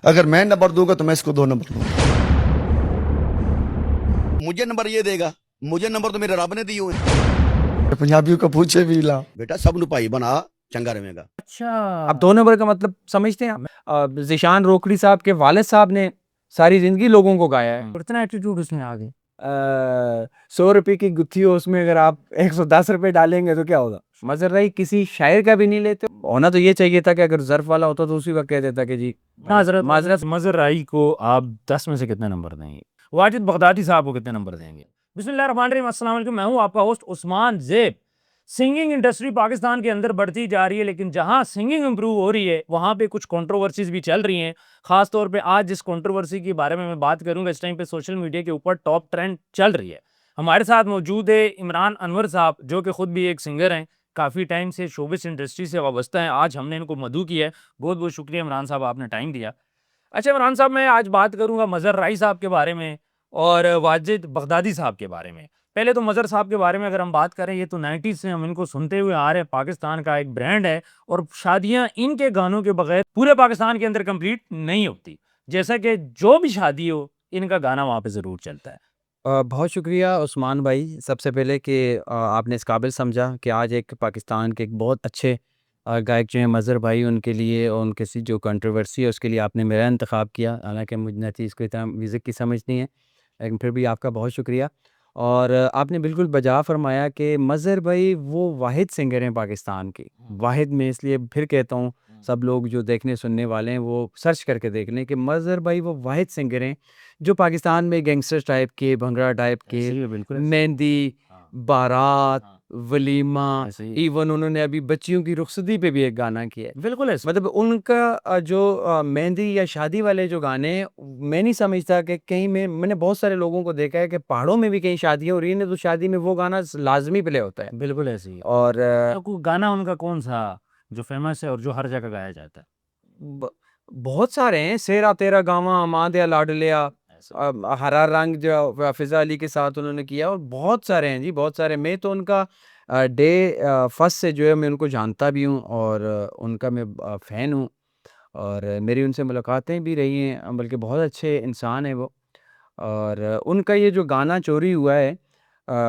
अगर मैं नंबर दूंगा तो मैं इसको 2 नंबर दूंगा। मुझे नंबर ये देगा, मुझे नंबर तो मेरे रब ने दिए हुए हैं। पंजाबियों को पूछे भी ला। बेटा सब नु भाई बना, चंगा रहेगा। अच्छा, अब 2 नंबर का मतलब समझते हैं आप? ज़ीशान रोकड़ी साहब के वालिद साहब ने सारी जिंदगी लोगों को गाया है, इतना एटीट्यूड उसमें आ गया। 100 रुपए की गुत्थी हो, उसमें अगर आप 110 रुपए डालेंगे तो क्या होगा? मजर रही किसी शायर का भी नहीं लेते। होना तो ये चाहिए था कि अगर ज़र्फ वाला होता तो उसी वक्त कह देता कि जी माजरत माजरत। मजर राई को आप 10 में से कितने नंबर देंगे? वाजिद बगदादी साहब को कितने नंबर देंगे? बिस्मिल्लाहिर्रहमानिर्रहीम, अस्सलाम वालेकुम। मैं हूं आपका host Usman ज़ेब। Singing industry Pakistan के अंदर बढ़ती जा रही है, लेकिन जहां सिंगिंग इंप्रूव हो रही है वहां पे कुछ कंट्रोवर्सीज भी चल रही हैं। खास तौर पे आज जिस कंट्रोवर्सी के बारे में मैं बात करूंगा, इस टाइम पे सोशल मीडिया के ऊपर टॉप ट्रेंड चल रही है। हमारे साथ मौजूद है इमरान अनवर साहब, जो कि खुद भी एक सिंगर हैं, काफ़ी टाइम से शोबिस इंडस्ट्री से वाबस्ता हैं। आज हमने इनको मदऊ किया है। बहुत बहुत शुक्रिया इमरान साहब, आपने टाइम दिया। अच्छा इमरान साहब, मैं आज बात करूंगा मज़र राई साहब के बारे में और वाजिद बगदादी साहब के बारे में। पहले तो मज़र साहब के बारे में अगर हम बात करें, ये तो 90s से हम इनको सुनते हुए आ रहे हैं। पाकिस्तान का एक ब्रांड है और शादियां इनके गानों के बगैर पूरे पाकिस्तान के अंदर कंप्लीट नहीं होती। जैसा कि जो भी शादी हो, इनका गाना वहाँ पे ज़रूर चलता है। बहुत शुक्रिया उस्मान भाई, सबसे पहले कि आपने इस काबिल समझा कि आज एक पाकिस्तान के एक बहुत अच्छे गायक जो हैं मज़र भाई, उनके लिए और उनके सी जो कंट्रोवर्सी है उसके लिए आपने मेरा इंतखाब किया। हालांकि मुझे न चीज़ को इतना म्यूज़िक की समझ नहीं है, लेकिन फिर भी आपका बहुत शुक्रिया। और आपने बिल्कुल बजा फरमाया कि मज़र भाई वो वाहिद सिंगर हैं पाकिस्तान की। वाहिद में इसलिए फिर कहता हूँ, सब लोग जो देखने सुनने वाले हैं वो सर्च करके देख लें कि मज़र भाई वो वाहिद सिंगर हैं जो पाकिस्तान में गैंगस्टर टाइप के, भंगड़ा टाइप के, ऐसे ही है, बिल्कुल ऐसे ही। मेहंदी, हाँ, बारात, हाँ, वलीमा, ऐसे ही। इवन उन्होंने अभी बच्चियों की रुखसती पे भी एक गाना किया है। बिल्कुल ऐसे। मतलब उनका जो मेहंदी या शादी वाले जो गाने हैं, मैं नहीं समझता कि कहीं में मैंने बहुत सारे लोगों को देखा है कि पहाड़ों में भी कहीं शादियाँ हो रही हैं तो शादी में वो गाना लाजमी प्ले होता है। बिल्कुल ऐसे ही है। और तो कोई गाना उनका कौन सा जो फेमस है और जो हर जगह गाया जाता है? ब बहुत सारे हैं, सेरा तेरा गावा, माँ दिया लाडलिया, ऐसे। हरा रंग जो फ़िज़ा अली के साथ उन्होंने किया, और बहुत सारे हैं जी, बहुत सारे। मैं तो उनका फर्स्ट से जो है मैं उनको जानता भी हूँ और उनका मैं फ़ैन हूँ और मेरी उनसे मुलाकातें भी रही हैं, बल्कि बहुत अच्छे इंसान हैं वो। और उनका ये जो गाना चोरी हुआ है,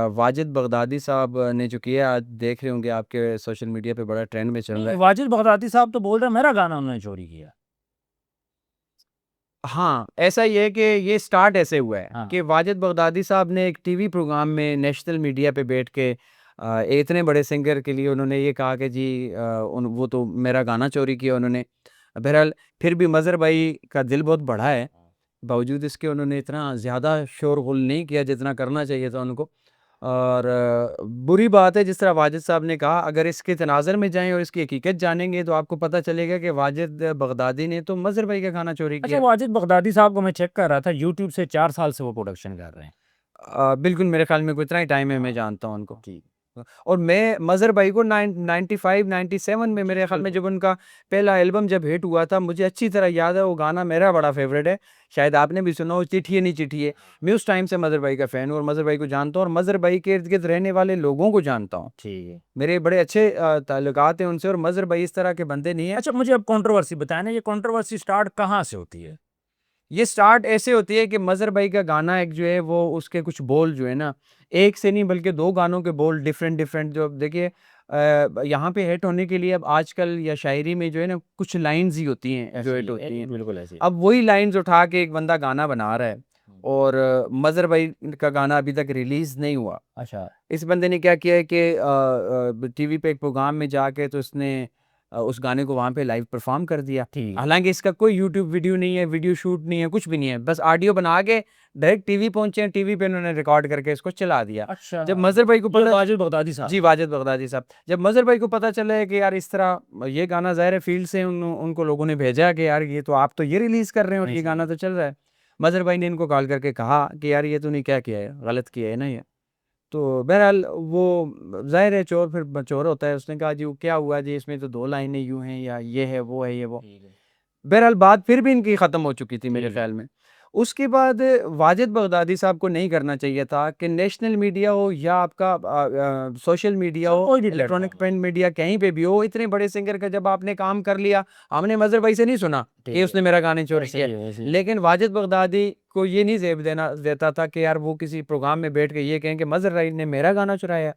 वाजिद बगदादी साहब ने जो किया, आज देख रहे होंगे आपके सोशल मीडिया पे बड़ा ट्रेंड में चल रहा नहीं, है। वाजिद बगदादी साहब तो बोल रहे हैं मेरा गाना उन्होंने चोरी किया। हाँ, ऐसा ही है कि ये स्टार्ट ऐसे हुआ है हाँ। कि वाजिद बगदादी साहब ने एक टीवी प्रोग्राम में नेशनल मीडिया पे बैठ के इतने बड़े सिंगर के लिए उन्होंने ये कहा कि जी वो तो मेरा गाना चोरी किया उन्होंने। बहरहाल फिर भी मज़र भाई का दिल बहुत बड़ा है, बावजूद इसके उन्होंने इतना ज़्यादा शोरगुल नहीं किया जितना करना चाहिए था उनको। और बुरी बात है, जिस तरह वाजिद साहब ने कहा, अगर इसके तनाज़ुर में जाएँ और इसकी हकीकत जानेंगे तो आपको पता चलेगा कि वाजिद बगदादी ने तो मज़र भाई का गाना चोरी अच्छा, किया। वाजिद बगदादी साहब को मैं चेक कर रहा था, यूट्यूब से 4 साल से वो प्रोडक्शन कर रहे हैं। बिल्कुल मेरे ख़्याल में कोई इतना ही टाइम है, मैं हाँ, जानता हूँ उनको। ठीक। और मैं मज़र भाई को 95-97 में मेरे ख़्याल में जब उनका पहला एल्बम जब हिट हुआ था, मुझे अच्छी तरह याद है, वो गाना मेरा बड़ा फ़ेवरेट है। शायद आपने भी सुना हो, चिट्ठिए नी चिट्ठिए। मैं उस टाइम से मज़र भाई का फ़ैन हूँ और मज़र भाई को जानता हूँ और मज़र भाई के इर्द-गिर्द रहने वाले लोगों को जानता हूँ। ठीक है। मेरे बड़े अच्छे ताल्लुकात हैं उनसे और मज़र भाई इस तरह के बंदे नहीं हैं। अच्छा, मुझे अब कंट्रोवर्सी बताएं ना, ये कंट्रोवर्सी स्टार्ट कहाँ से होती है? ये स्टार्ट ऐसे होती है कि मज़र भाई का गाना एक जो है वो उसके कुछ बोल जो है ना, एक से नहीं बल्कि 2 गानों के बोल डिफरेंट डिफरेंट जो देखिए यहाँ पे हिट होने के लिए अब आजकल या शायरी में जो है ना कुछ लाइन्स ही होती हैं जो ऐसे हिट ही होती हैं। बिल्कुल ऐसे ही। अब वही लाइन्स उठा के एक बंदा गाना बना रहा है और मज़र भाई का गाना अभी तक रिलीज़ नहीं हुआ। अच्छा। इस बंदे ने क्या किया है कि टीवी पे एक प्रोग्राम में जाके तो उसने उस गाने को वहाँ पे लाइव परफॉर्म कर दिया। ठीक है। हालाँकि इसका कोई यूट्यूब वीडियो नहीं है, वीडियो शूट नहीं है, कुछ भी नहीं है। बस ऑडियो बना के डायरेक्ट टीवी पहुँचे हैं, टीवी पे उन्होंने रिकॉर्ड करके इसको चला दिया। अच्छा, जब मज़हर भाई को ये पता वाजिद बगदादी साहब। जी, वाजिद बगदादी साहब। जब मज़हर भाई को पता चला है कि यार इस तरह ये गाना ज़ाहिर है फील्ड से उनको लोगों ने भेजा कि यार ये तो आप तो ये रिलीज़ कर रहे हैं और नहीं ये सही गाना है। तो चल रहा है। मज़हर भाई ने इनको कॉल करके कहा कि यार ये तूने क्या किया है? गलत किया है ना ये। तो बहरहाल वो ज़ाहिर है चोर फिर चोर होता है। उसने कहा जी वो क्या हुआ जी, इसमें तो 2 लाइनें यूँ हैं या ये है, वो है, ये वो। ठीक है। बहरहाल बात फिर भी इनकी ख़त्म हो चुकी थी मेरे ठीक है। ख़्याल में। उसके बाद वाजिद बगदादी साहब को नहीं करना चाहिए था कि नेशनल मीडिया हो या आपका सोशल मीडिया हो, कोई भी इलेक्ट्रॉनिक platform प्रिंट मीडिया, कहीं पे भी हो, इतने बड़े सिंगर का जब आपने काम कर लिया, हमने मजहर भाई से नहीं सुना ठीक कि है। उसने मेरा गाने चोरी ऐसे किया, ही है, ऐसे ही है। लेकिन वाजिद बगदादी को ये नहीं जेब देता था कि यार वो किसी प्रोग्राम में बैठ के ये कहें कि मजहर भाई ने मेरा गाना चुराया।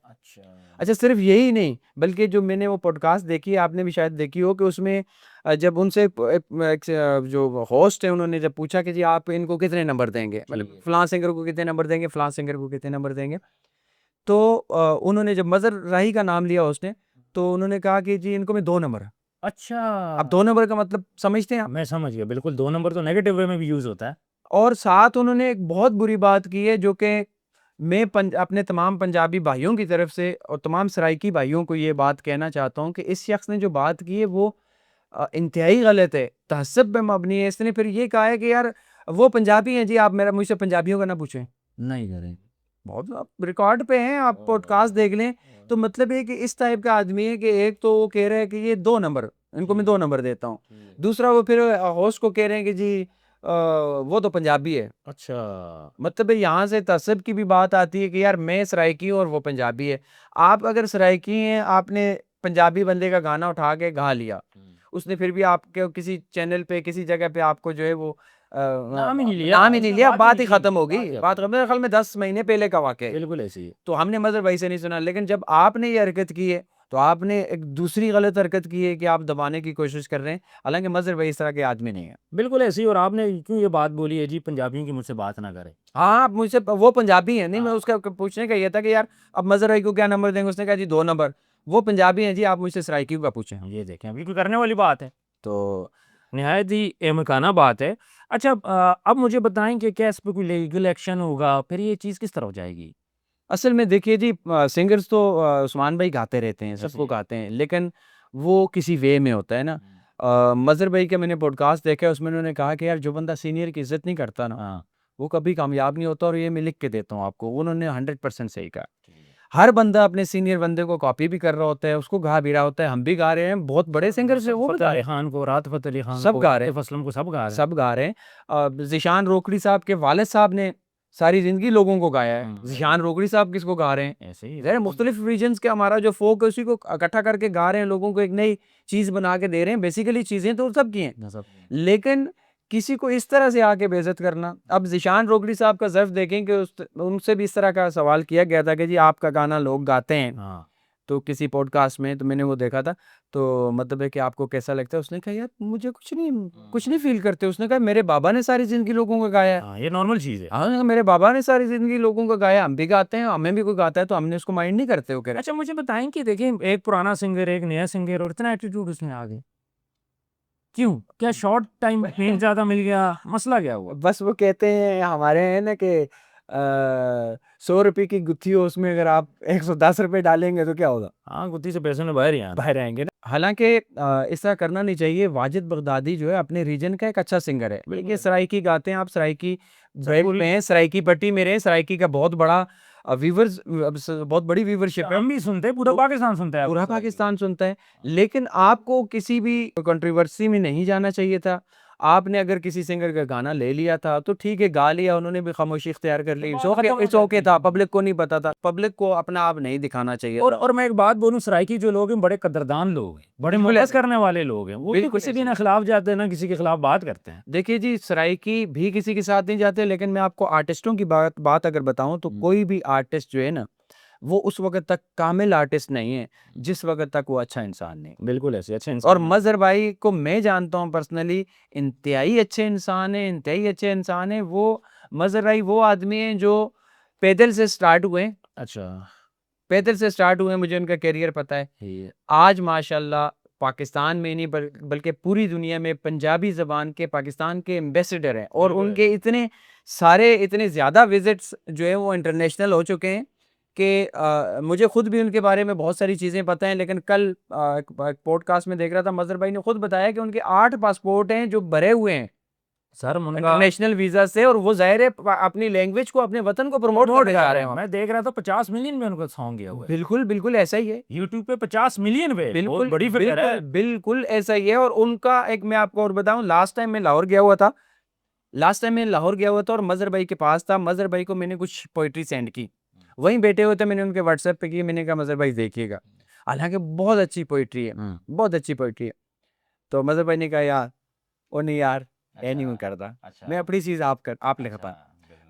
अच्छा, सिर्फ यही नहीं, बल्कि जो मैंने वो पॉडकास्ट देखी, आपने भी शायद देखी हो, कि उसमें जब उनसे जो होस्ट है उन्होंने जब पूछा कि जी आप इनको कितने नंबर देंगे, मतलब फलां सिंगर को कितने नंबर देंगे, फलां सिंगर को कितने नंबर देंगे, तो उन्होंने जब मजहर राही का नाम लिया उसने, तो उन्होंने कहा कि जी इनको मैं 2 नंबर। अच्छा, अब 2 नंबर का मतलब समझते हैं आप? मैं समझ गया, बिल्कुल 2 नंबर तो नेगेटिव वे में भी यूज होता है। और साथ उन्होंने एक बहुत बुरी बात की है, जो कि मैं अपने तमाम पंजाबी भाइयों की तरफ से और तमाम सराइकी भाइयों को ये बात कहना चाहता हूँ कि इस शख्स ने जो बात की है वो इंतहाई गलत है, तहस्सुब पे मबनी है। इसने फिर ये कहा है कि यार वो पंजाबी हैं जी, आप मेरा मुझसे पंजाबियों का ना पूछें। नहीं करें। बहुत, आप रिकॉर्ड पे हैं, आप पॉडकास्ट देख लें। तो मतलब है कि इस टाइप का आदमी है कि एक तो वो कह रहा है कि ये 2 नंबर, इनको मैं 2 नंबर देता हूँ। दूसरा वो फिर होस्ट को कह रहे हैं कि जी वो तो पंजाबी है। अच्छा, मतलब यहाँ से तसब की भी बात आती है कि यार मैं सराइकी हूँ और वो पंजाबी है। आप अगर सराइकी हैं, आपने पंजाबी बंदे का गाना उठा के गा लिया, उसने फिर भी आपके किसी चैनल पे किसी जगह पे आपको जो है वो नाम ही नहीं लिया, नाम ही नहीं लिया, बात ही बात ही नहीं की, खत्म होगी। बात ही बात खत्म, मेरे ख्याल में 10 महीने पहले का वाक़या है। बिल्कुल ऐसे ही है। तो हमने मजहर भाई से नहीं सुना, लेकिन जब आपने ये हरकत की है तो आपने एक दूसरी गलत हरकत की है कि आप दबाने की कोशिश कर रहे हैं, हालांकि मजहर भाई इस तरह के आदमी नहीं है। बिल्कुल ऐसे ही। और आपने क्यों ये बात बोली है जी पंजाबियों की मुझसे बात ना करे? हाँ, आप मुझसे वो पंजाबी है नहीं, मैं हाँ। उसका पूछने का ये था कि यार अब मजहर भाई को क्या नंबर देंगे, उसने कहा जी 2 नंबर। वो पंजाबी हैं जी, आप मुझसे सराइकी का पूछें। ये देखें, बिल्कुल करने वाली बात है। तो निहायत ही एहमकाना बात है। अच्छा, अब मुझे बताएं कि क्या इस पे कोई लीगल एक्शन होगा? फिर ये चीज़ किस तरह हो जाएगी? असल में देखिए जी, सिंगर्स तो उस्मान भाई गाते रहते हैं, ऐसे सबको ही। गाते हैं, लेकिन वो किसी वे में होता है ना। मजहर भाई का मैंने पॉडकास्ट देखा है, उसमें उन्होंने कहा कि यार जो बंदा सीनियर की इज्जत नहीं करता ना, हाँ। वो कभी कामयाब नहीं होता, और ये मैं लिख के देता हूँ आपको, उन्होंने 100% सही कहा। हर बंदा अपने सीनियर बंदे को कॉपी भी कर रहा होता है, उसको गा भी रहा होता है, हम भी गा रहे हैं, बहुत बड़े सिंगर से वो भी फतेह गा अली रहे हैं, खान को, राहत फ़तेह अली खान सब को, गा रहे हैं, आतिफ़ असलम को, सब गा रहे हैं। सब गा रहे हैं। ज़ीशान रोकड़ी साहब के वालिद साहब ने सारी ज़िंदगी लोगों को गाया है, ज़ीशान रोकड़ी साहब किसको गा रहे हैं? ऐसे ही ज़रा मुख्तलिफ रीजन्स के हमारा जो फ़ोक है उसी को इकट्ठा करके गा रहे हैं, लोगों को एक नई चीज़ बना के दे रहे हैं। बेसिकली चीज़ें तो सब की हैं, सब। लेकिन किसी को इस तरह से आके बेइज्जत करना। अब ज़ीशान रोकड़ी साहब का ज़र्फ़ देखें कि उनसे भी इस तरह का सवाल किया गया था कि जी आपका गाना लोग गाते हैं, हाँ। तो किसी पॉडकास्ट में, तो मैंने वो देखा था, तो मतलब है कि आपको कैसा लगता है? उसने कहा यार मुझे कुछ नहीं फ़ील करते। उसने कहा मेरे बाबा ने सारी ज़िंदगी लोगों को गाया है। हाँ, ये नॉर्मल चीज़ है। हाँ, मेरे बाबा ने सारी ज़िंदगी लोगों को गाया, हम भी गाते हैं, हमें भी कोई गाता है तो हमने उसको माइंड नहीं करते, वो कह रहे। अच्छा, मुझे बताएं कि देखिए एक पुराना सिंगर, एक नया सिंगर, और इतना एटीट्यूड उसमें आ गया क्यों? क्या शॉर्ट टाइम फेम ज़्यादा मिल गया? मसला क्या हुआ? बस वो कहते हैं हमारे हैं ना कि 100 रुपए की गुत्थी हो, उसमें अगर आप 110 रुपए डालेंगे तो क्या होगा? हाँ, गुत्थी से पैसे में बाहर ही आना। बाहर आएंगे ना। हालांकि इस तरह करना नहीं चाहिए। वाजिद बगदादी जो है अपने रीजन का एक अच्छा सिंगर है। देखिए सराइकी गाते हैं, आप सराइकी बेल्ट में हैं, सराइकी पट्टी में रहे, सराइकी का बहुत बड़ा व्यूवर्स, बहुत बड़ी व्यूवरशिप है, हम भी सुनते हैं, पूरा पाकिस्तान सुनता है। पूरा आपको पाकिस्तान सुनता है। लेकिन आपको किसी भी कंट्रोवर्सी में नहीं जाना चाहिए था। आपने अगर किसी सिंगर का गाना ले लिया था तो ठीक है, गा लिया, उन्होंने भी खामोशी इख्तियार कर ली, इट्स ओके था, पब्लिक को नहीं पता था, पब्लिक को अपना आप नहीं दिखाना चाहिए। और मैं एक बात बोलूं, सराइकी जो लोग हैं बड़े कदरदान लोग हैं, बड़े बिल्कुल मोहब्बत ऐसे। करने वाले लोग हैं। वो तो बिल्कुल किसी के ऐसे। ना खिलाफ जाते हैं, ना किसी के खिलाफ बात करते हैं। देखिए जी, सराइकी भी किसी के साथ नहीं जाते, लेकिन मैं आपको आर्टिस्टों की बात अगर बताऊं तो कोई भी आर्टिस्ट जो है ना, वो उस वक्त तक कामिल आर्टिस्ट नहीं है जिस वक्त तक वो अच्छा इंसान नहीं। बिल्कुल ऐसे अच्छे और इंसान हैं। मजहर भाई को मैं जानता हूँ पर्सनली, इंतहाई अच्छे इंसान है, इंतहाई अच्छे इंसान है वो। मजहर भाई वो आदमी है जो पैदल से स्टार्ट हुए, अच्छा, पैदल से स्टार्ट हुए, मुझे उनका करियर पता है। ये आज माशाल्लाह पाकिस्तान में नहीं बल्कि पूरी दुनिया में पंजाबी ज़बान के पाकिस्तान के एम्बेसडर हैं, और बिल्कुल। उनके इतने ज़्यादा विजिट्स जो है वो इंटरनेशनल हो चुके हैं कि मुझे खुद भी उनके बारे में बहुत सारी चीज़ें पता हैं। लेकिन कल एक पॉडकास्ट में देख रहा था, मजहर भाई ने खुद बताया कि उनके 8 पासपोर्ट हैं जो भरे हुए हैं सर उनका इंटरनेशनल वीज़ा से, और वो ज़ाहिर है अपनी लैंग्वेज को, अपने वतन को प्रमोट करने जा रहे हैं वहाँ। मैं देख रहा था 50 मिलियन में उनका सॉन्ग गया हुआ है बिल्कुल बिल्कुल ऐसा ही है, यूट्यूब पे। 50 मिलियन पे बिल्कुल बहुत बड़ी फिगर है। बिल्कुल बिल्कुल ऐसा ही है। और उनका एक मैं आपको और बताऊं, लास्ट टाइम मैं लाहौर गया हुआ था, लास्ट टाइम मैं लाहौर गया हुआ था और मज़हर भाई के पास था। मज़हर भाई को मैंने कुछ पोइट्री सेंड की, वहीं बैठे हुए थे, मैंने उनके व्हाट्सएप पे की, मैंने कहा मज़हर भाई देखिएगा, हालांकि बहुत अच्छी पोइट्री है, बहुत अच्छी पोइट्री है। तो मज़हर भाई ने कहा यार ओ नहीं यार, ये नहीं मैं करता, मैं अपनी चीज़ आप लिख पा।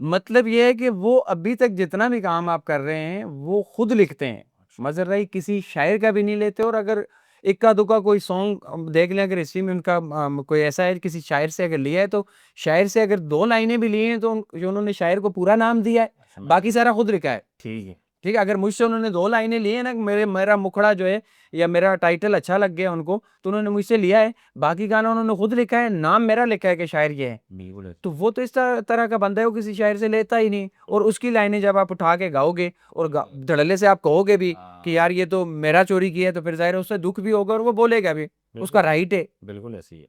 मतलब ये है कि वो अभी तक जितना भी काम आप कर रहे हैं वो खुद लिखते हैं। मज़हर भाई किसी शायर का भी नहीं लेते, और अगर इक्का दुक्का कोई सॉन्ग देख लें, अगर इसी में उनका कोई ऐसा है किसी शायर से अगर लिया है, तो शायर से अगर 2 लाइनें भी ली हैं तो जो उन्होंने शायर को पूरा नाम दिया है, बाकी सारा खुद लिखा है। ठीक है। ठीक है, अगर मुझसे उन्होंने 2 लाइनें ली है ना, मेरा मुखड़ा जो है या मेरा टाइटल अच्छा लग गया उनको, तो उन्होंने मुझसे लिया है, बाकी गाना उन्होंने खुद लिखा है, नाम मेरा लिखा है कि शायर ये है। बिल्कुल। तो वो तो इस तरह का बंदा है, वो किसी शायर से लेता ही नहीं, और उसकी लाइनें जब आप उठा के गाओगे और धड़ल्ले से आप कहोगे भी कि यार ये तो मेरा चोरी किया है, तो फिर जाहिर है उससे दुख भी होगा और वो बोलेगा भी, उसका राइट है। बिल्कुल ऐसी है।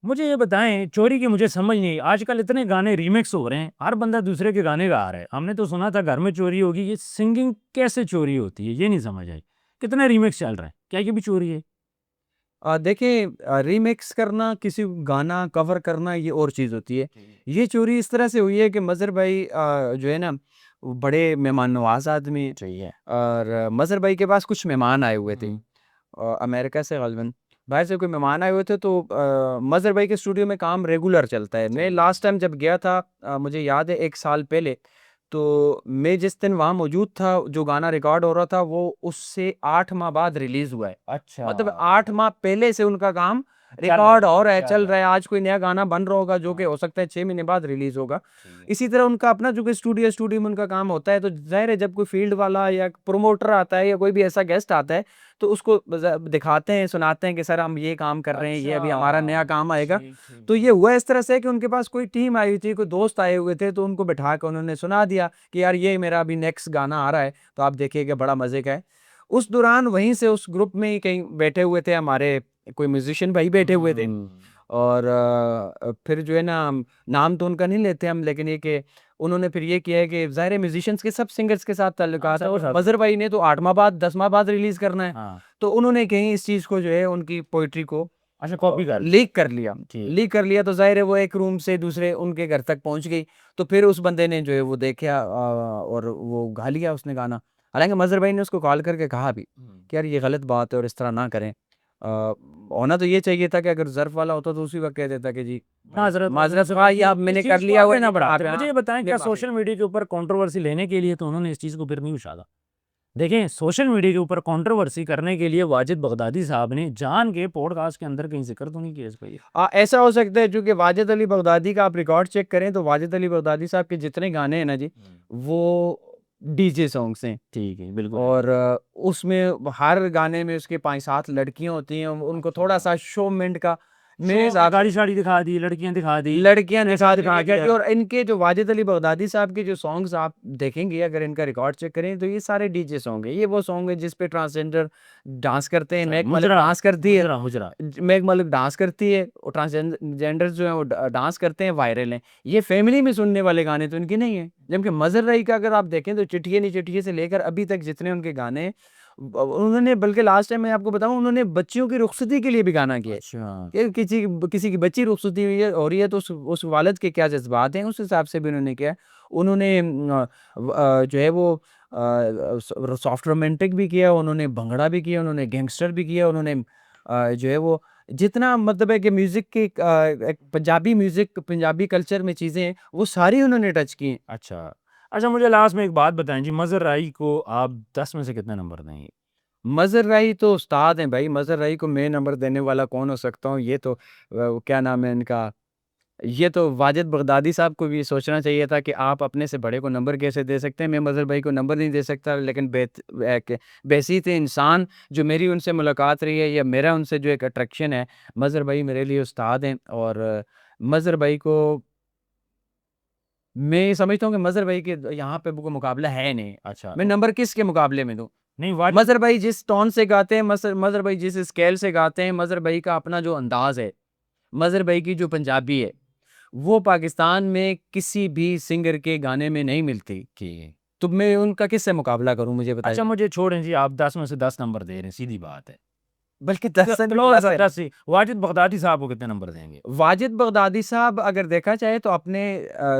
मुझे ये बताएं, चोरी की मुझे समझ नहीं आई, आजकल इतने गाने रीमिक्स हो रहे हैं, हर बंदा दूसरे के गाने गा रहा है। हमने तो सुना था घर में चोरी होगी, ये सिंगिंग कैसे चोरी होती है, ये नहीं समझ आई। कितने रीमिक्स चल रहे हैं, क्या ये भी चोरी है? देखिए, रीमिक्स करना, किसी गाना कवर करना, ये और चीज़ होती है। ये चोरी इस तरह से हुई है कि मज़हर भाई जो है ना, वो बड़े मेहमान नवाज आदमी है, चाहिए। और मज़हर भाई के पास कुछ मेहमान आए हुए थे अमेरिका से, ग़ालिबन बाहर से कोई मेहमान आए हुए थे। तो मज़हर भाई के स्टूडियो में काम रेगुलर चलता है। मैं लास्ट टाइम जब गया था, मुझे याद है 1 साल पहले, तो मैं जिस दिन वहाँ मौजूद था, जो गाना रिकॉर्ड हो रहा था वो उससे 8 माह बाद रिलीज़ हुआ है। अच्छा, मतलब 8 माह पहले से उनका काम चल रहा रिकॉर्ड है, हो रहा है, चल चल रहा रहा है। आज कोई नया गाना बन रहा होगा जो कि हो सकता है 6 महीने बाद रिलीज होगा। इसी तरह उनका अपना जो कि स्टूडियो में उनका काम होता है, तो ज़ाहिर है जब कोई फील्ड वाला या प्रोमोटर आता है या कोई भी ऐसा गेस्ट आता है, तो उसको दिखाते हैं, सुनाते हैं कि सर हम ये काम कर रहे हैं, ये अभी हमारा नया काम आएगा। ठीक, ठीक, तो ये हुआ इस तरह से कि उनके पास कोई टीम आई हुई थी, कोई दोस्त आए हुए थे, तो उनको बिठा कर उन्होंने सुना दिया कि यार ये मेरा अभी नेक्स्ट गाना आ रहा है, तो आप देखिएगा बड़ा मज़े का है। उस दौरान वहीं से उस ग्रुप में ही कहीं बैठे हुए थे हमारे कोई म्यूजिशियन भाई बैठे हुए थे, और फिर जो है ना, नाम तो उनका नहीं लेते हम, लेकिन ये कि उन्होंने फिर ये किया है कि ज़ाहिर है म्यूजिशियंस के सब सिंगर्स के साथ ताल्लुकात है, सबके और साथ। मज़हर भाई ने तो 8 माह बाद 10 माह बाद रिलीज़ करना है, हाँ। तो उन्होंने कहीं इस चीज़ को जो है उनकी पोइट्री को अच्छा, कॉपी कर लीक कर लिया। ठीक। लीक कर लिया तो ज़ाहिर है वो एक रूम से दूसरे उनके घर तक पहुँच गई। तो फिर उस बंदे ने जो है वो देखा, और वो गा लिया उसने गाना। हालाँकि मज़हर भाई ने उसको कॉल करके कहा भी कि यार ये गलत बात है और इस तरह ना करें। होना तो ये चाहिए था कि अगर ज़र्फ़ वाला होता तो उसी वक़्त कह देता कि जी माज़रत माज़रत ख़्वाह, ये अब मैंने कर लिया हुआ है, ना बढ़ाते। आप मुझे ये यहाँ बताएं, ले क्या माफ़ी। सोशल मीडिया के ऊपर कंट्रोवर्सी लेने के लिए तो उन्होंने इस चीज़ को फिर नहीं उछाला? देखें, सोशल मीडिया के ऊपर कंट्रोवर्सी करने के लिए वाजिद बगदादी साहब ने जान के पॉडकास्ट के अंदर कहीं जिक्र तो नहीं किया इस पे? ऐसा हो सकता है, चूँकि वाजिद अली बगदादी का आप रिकॉर्ड चेक करें तो वाजिद अली बगदादी साहब के जितने गाने हैं ना जी, वो डीजे सॉन्ग्स हैं। ठीक है, बिल्कुल। और उसमें हर गाने में उसके 5-7 लड़कियाँ होती हैं, उनको थोड़ा-सा शोमेंट का मेरे हिसाब से गाड़ी-शाड़ी दिखा दी, लड़कियाँ दिखा दी। लड़कियाँ निशा दिखा के, दिया। और इनके जो वाजिद अली बगदादी साहब के जो सॉन्ग्स आप देखेंगे, अगर इनका रिकॉर्ड चेक करें, तो ये सारे डीजे सॉन्ग हैं। ये वो सॉन्ग है जिस पे ट्रांसजेंडर डांस करते हैं, मेघ मलिक डांस करती है, मुजरा। मेघ मलिक डांस करती है, और ट्रांसजेंडर जो है वो डांस करते हैं, वायरल हैं। ये फैमिली में सुनने वाले गाने तो इनके नहीं है। जबकि मज़हर भाई का अगर आप देखें तो चिट्ठिए नी चिट्ठिए से लेकर अभी तक जितने उनके गाने हैं, उन्होंने, बल्कि लास्ट टाइम मैं आपको बताऊं, उन्होंने बच्चियों की रुखसती के लिए भी गाना किया है अच्छा। कि किसी की बच्ची रुखसती हुई है हो रही है, तो उस वालिद के क्या जज्बात हैं, उस हिसाब से भी उन्होंने किया है। उन्होंने जो है वो सॉफ्ट रोमांटिक भी किया, उन्होंने भंगड़ा भी किया, उन्होंने गैंगस्टर भी किया, उन्होंने जो है वो जितना मतलब है कि म्यूज़िक की एक पंजाबी म्यूज़िक, पंजाबी कल्चर में चीज़ें हैं, वो सारी उन्होंने टच की हैं। अच्छा। अच्छा, मुझे लास्ट में एक बात बताएं जी, मज़हर राई को आप 10 में से कितने नंबर देंगे? मज़हर राई तो उस्ताद हैं भाई, मज़हर राई को मैं नंबर देने वाला कौन हो सकता हूँ? ये तो क्या नाम है इनका, ये तो वाजिद बगदादी साहब को भी सोचना चाहिए था कि आप अपने से बड़े को नंबर कैसे दे सकते हैं। मैं मज़हर भाई को नंबर नहीं दे सकता, लेकिन बहसीत इंसान जो मेरी उनसे मुलाकात रही है या मेरा उनसे जो एक अट्रैक्शन है, मज़हर भाई मेरे लिए उस्ताद हैं। और मज़हर भाई को मैं ये समझता हूँ कि मज़हर भाई के यहाँ पे कोई मुकाबला है नहीं। अच्छा। मैं नंबर किसके मुकाबले में दूँ? नहीं, वाजिद मज़हर भाई जिस टोन से गाते हैं, मज़हर भाई जिस स्केल से गाते हैं, मज़हर भाई का अपना जो अंदाज़ है, मज़हर भाई की जो पंजाबी है, वो पाकिस्तान में किसी भी सिंगर के गाने में नहीं मिलती। की। तो मैं उनका किससे मुकाबला करूँ, मुझे अच्छा, बताइए? मुझे छोड़ें जी, आप 10 में से 10 नंबर दे रहे हैं, सीधी बात है। बल्कि 10 से भी चलो प्लस है। 10 से। वाजिद बगदादी साहब को कितने नंबर देंगे? वाजिद बगदादी साहब अगर देखा जाए तो अपने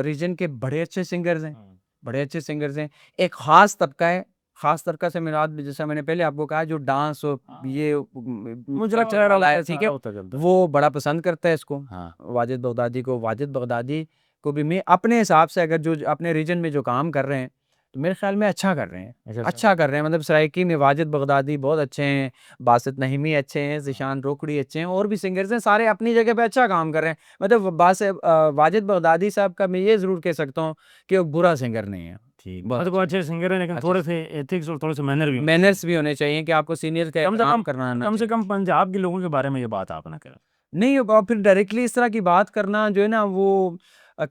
रीजन के बड़े अच्छे सिंगर्स हैं, बड़े अच्छे सिंगर्स हैं। एक ख़ास तबका है, ख़ास तबका से मुराद जैसा मैंने पहले आपको कहा जो डांस और ये मुझे लगता है ठीक है, वो बड़ा पसंद करता है इसको, हाँ। वाजिद बगदादी को। वाजिद बगदादी को भी मैं अपने हिसाब से अगर जो अपने रीजन में जो काम कर रहे हैं, तो मेरे ख़्याल में अच्छा कर रहे हैं, अच्छा कर रहे हैं। मतलब सराइकी में वाजिद बगदादी बहुत अच्छे हैं, बासित नहीमी अच्छे हैं, ज़ीशान रोकड़ी अच्छे हैं, और भी सिंगर्स हैं, सारे अपनी जगह पे अच्छा काम कर रहे हैं। मतलब वाजिद बगदादी साहब का मैं ये ज़रूर कह सकता हूँ कि वो बुरा सिंगर नहीं है। ठीक, बहुत मतलब वो अच्छे सिंगर हैं, लेकिन अच्छे थोड़े से एथिक्स और थोड़े से मैनर भी होने मैनर्स भी होने चाहिए कि आपको सीनियर का कम से एहतराम कम करना आना कम से चाहिए। कम पंजाब के लोगों के बारे में ये बात आपने करा। नहीं और फिर डायरेक्टली इस तरह की बात करना जो है ना वो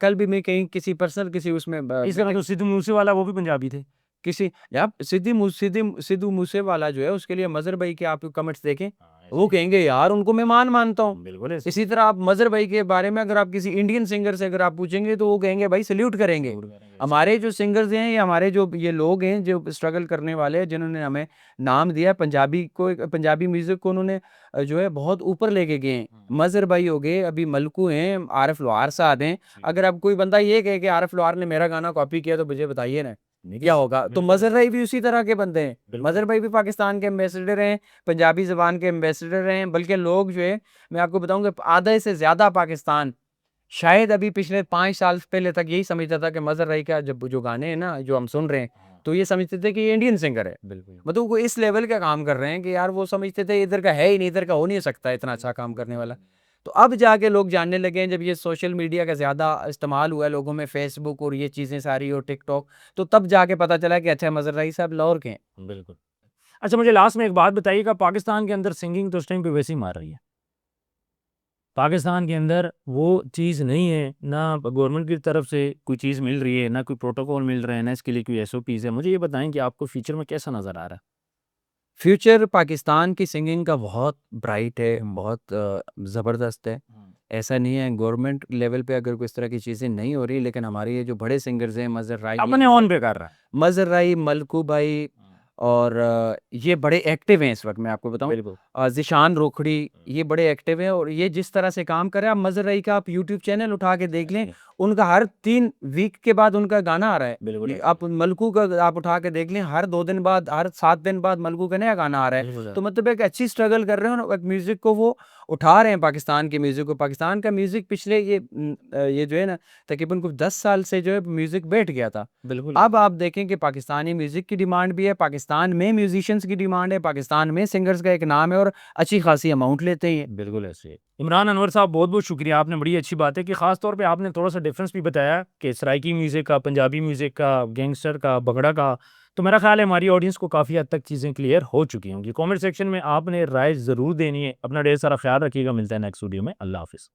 कल भी मैं कहीं किसी पर्सनल किसी उसमें इसका मतलब सिद्धू मूसेवाला वो भी पंजाबी थे। किसी यार सिद्धू मूसेवाला जो है उसके लिए मजहर भाई के आप कमेंट्स देखें, वो कहेंगे यार उनको मैं मानता हूँ। बिल्कुल ऐसे। इसी तरह आप मजहर भाई के बारे में अगर आप किसी इंडियन सिंगर से अगर आप पूछेंगे तो वो कहेंगे भाई सल्यूट करेंगे। हमारे जो सिंगर्स हैं या हमारे जो ये लोग हैं जो स्ट्रगल करने वाले हैं जिन्होंने हमें नाम दिया पंजाबी को, पंजाबी म्यूजिक को उन्होंने जो है बहुत ऊपर लेके गए हैं। मजहर भाई हो गए, अभी मलकू हैं, आरिफ लोहार साहब हैं। अगर अब कोई बंदा ये कहे कि आरिफ लोहार ने मेरा गाना कॉपी किया तो मुझे बताइए ना क्या होगा। तो मजहर भाई भी उसी तरह के बंदे हैं। मजहर भाई भी पाकिस्तान के एम्बेसडर हैं, पंजाबी ज़बान के एम्बेसडर हैं। बल्कि लोग जो है मैं आपको बताऊंगा आधे से ज़्यादा पाकिस्तान शायद अभी पिछले 5 साल पहले तक यही समझता था कि मजहर भाई का जब जो गाने हैं ना जो हम सुन रहे हैं तो ये समझते थे कि ये इंडियन सिंगर है। बिल्कुल। मतलब वो इस लेवल का काम कर रहे हैं कि यार वो समझते थे इधर का है ही नहीं, इधर का हो नहीं सकता इतना अच्छा काम करने वाला। तो अब जाके लोग जानने लगे हैं जब ये सोशल मीडिया का ज़्यादा इस्तेमाल हुआ है लोगों में, फेसबुक और ये चीज़ें सारी और टिकटॉक, तो तब जाके पता चला कि अच्छा मजहर भाई साहब लाहौर के हैं। बिल्कुल। अच्छा, मुझे लास्ट में एक बात बताइएगा, पाकिस्तान के अंदर सिंगिंग तो उस टाइम पे वैसे ही मार रही है। पाकिस्तान के अंदर वो चीज़ नहीं है, ना गवर्नमेंट की तरफ से कोई चीज़ मिल रही है, ना कोई प्रोटोकॉल मिल रहा है, ना इसके लिए कोई एसओपीज़ है। मुझे ये बताएं कि आपको फ्यूचर में कैसा नज़र आ रहा है? फ्यूचर पाकिस्तान की सिंगिंग का बहुत ब्राइट है, बहुत ज़बरदस्त है। ऐसा नहीं है गवर्नमेंट लेवल पे अगर कोई इस तरह की चीज़ें नहीं हो रही, लेकिन हमारे ये जो बड़े सिंगर्स हैं अपने ऑन पे कर रहा है। मजहर राई, मलकू भाई और ये बड़े एक्टिव हैं इस वक्त मैं आपको बताऊं। बिल्कुल। ज़ीशान रोखड़ी ये बड़े एक्टिव हैं और ये जिस तरह से काम कर रहे हैं। आप मजहर राई का आप यूट्यूब चैनल उठा के देख लें, उनका हर 3 वीक के बाद उनका गाना आ रहा है। बिल्कुल। आप मलकू का आप उठा के देख लें, हर 2 दिन बाद, हर 7 दिन बाद मलकू का नया गाना आ रहा है। बिल्कुल। तो मतलब एक अच्छी स्ट्रगल कर रहे हैं और एक म्यूजिक को वो उठा रहे हैं, पाकिस्तान के म्यूजिक को। पाकिस्तान का म्यूजिक पिछले ये जो है ना तकरीबन कुछ 10 साल से जो है म्यूजिक बैठ गया था। बिल्कुल। अब आप देखें कि पाकिस्तानी म्यूजिक की डिमांड भी है, पाकिस्तान में म्यूजिशियंस की डिमांड है, पाकिस्तान में सिंगर्स का एक नाम है और अच्छी खासी अमाउंट लेते हैं। बिल्कुल ऐसे। इमरान अनवर साहब, बहुत बहुत शुक्रिया, आपने बड़ी अच्छी बात है कि ख़ास तौर पे आपने थोड़ा सा डिफरेंस भी बताया कि सराइकी म्यूज़िक का, पंजाबी म्यूज़िक का, गैंगस्टर का, भगड़ा का। तो मेरा ख्याल है हमारी ऑडियंस को काफ़ी हद तक चीज़ें क्लियर हो चुकी होंगी। कमेंट सेक्शन में आपने राय ज़रूर देनी है। अपना ढेर सारा ख्याल रखिएगा। मिलता है नेक्स्ट वीडियो में। अल्लाह हाफ़िज़।